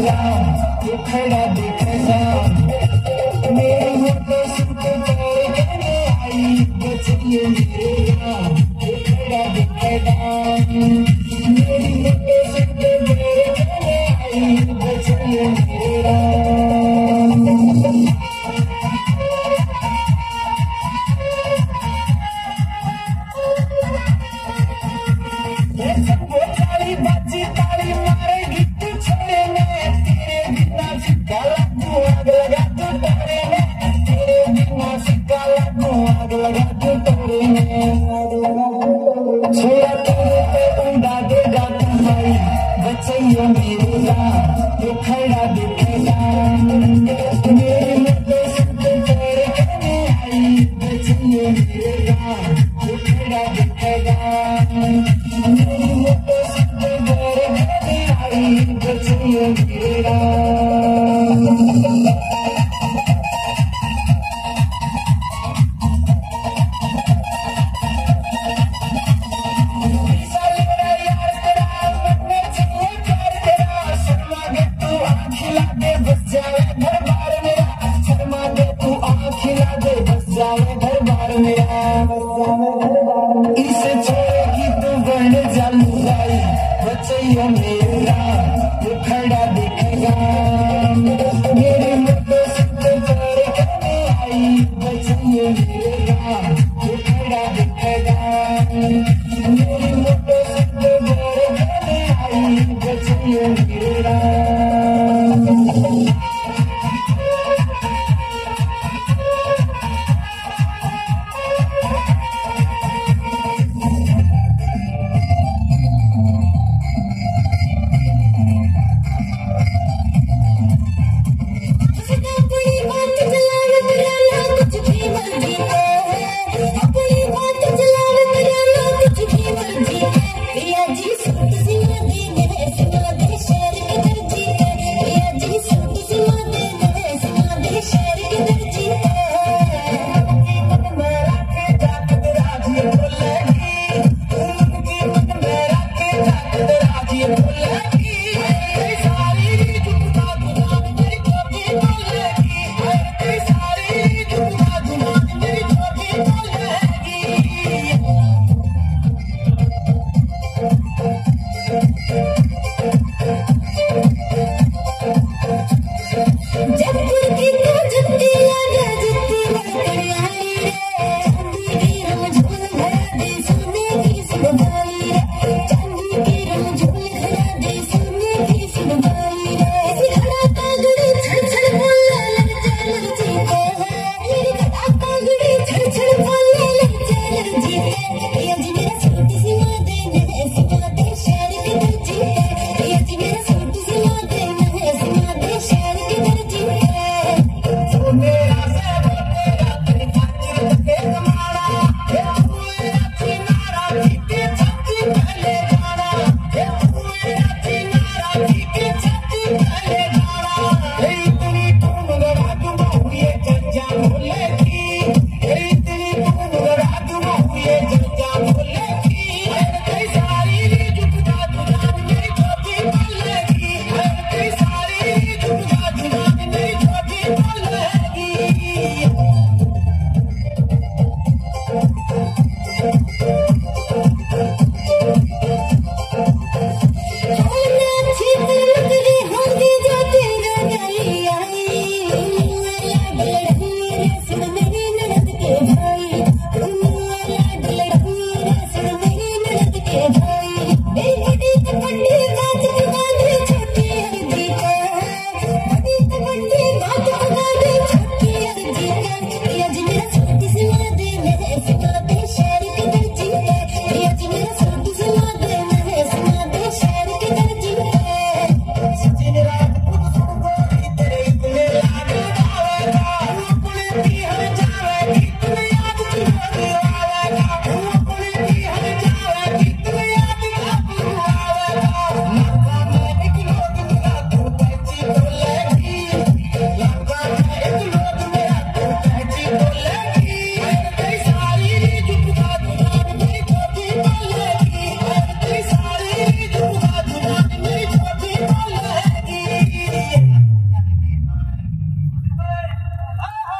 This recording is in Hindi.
खड़ा दिखेगा मेरे होठों से कहने आई बचिए मेरे राम खड़ा दिखेगा मेरी होठों से कहने आई बचिए मेरे राम। वो ताली बाजी ताली मारेगी तू छड़े में तेरे बिना सिक्का लगू आग लगा तू तारे में तेरे बिना सिक्का लगू आग लगा तू तारे में छोड़ा तेरे पे उड़ा देगा तू भाई बचैया मेरे राम तो खड़ा दिखेगा मेरे मुद्दे से तेरे कहने आई बचैया मेरे राम तो खड़ा दिखेगा मेरे मुद्दे से तेरे कहने आई बचैया मेरे राम। इसे छोड़ेगी तो बन जालू भाई बचैया मेरे राम तो खड़ा दिखेगा मेरे मुद्दों से तेरे कहने आई बचैया मेरे राम तो खड़ा दिखेगा मेरे मुद्दों से तेरे कहने आई बचैया मेरे राम। Yeah.